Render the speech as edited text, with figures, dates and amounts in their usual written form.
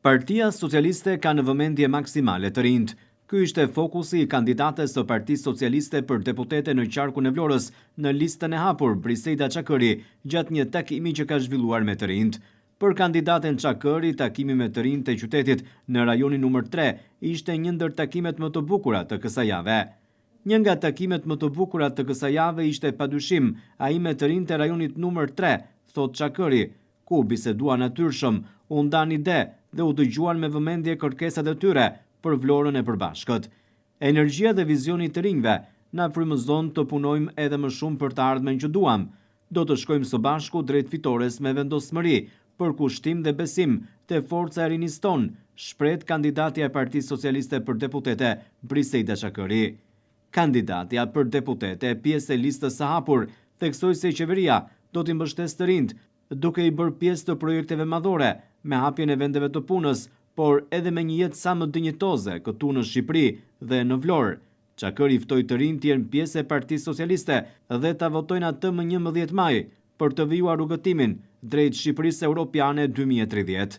Partia Socialiste ka në vëmendje maksimale të rinjt. Ky ishte fokusi i kandidates së Partisë Socialiste për deputete në qarkun e Vlorës në listën e hapur Briseida Çakëri gjatë një takimi që ka zhvilluar me të rinjt. Për kandidaten Çakëri, takimi me të rinjt e qytetit në rajonin numër 3 ishte një ndër takimet më të bukura të kësaj jave. Një nga takimet më të bukura të kësaj jave ishte padyshim ai me të rinjt e rajonit numër 3, thot Çakëri, ku biseduan natyrshëm, u ndan ide dhe u dëgjuan me vëmendje kërkesat e tyre për Vlorën e përbashkët. Energjia dhe vizioni të rinjve na frymëzon të punojmë edhe më shumë për të ardhmen që duam. Do të shkojmë së bashku drejt fitores me vendosmëri, për kushtim dhe besim te forca e rinisë tonë, shpreh kandidatja e Partisë Socialiste për deputete Briseida Çakëri. Kandidatja për deputete, pjesë e listës së hapur, theksoi se qeveria do t'i mbështesë të rinjt, duke i bërë pjesë të projekteve madhore me hapjen e vendeve të punës, por edhe me një jetë sa më dinjitoze këtu në Shqipëri dhe në Vlorë. Çakëri ftoi të rinjt të jenë pjesë e Partisë Socialiste dhe ta votojnë atë më 11 maj për të vijuar rrugëtimin drejt Shqipërisë Europiane 2030.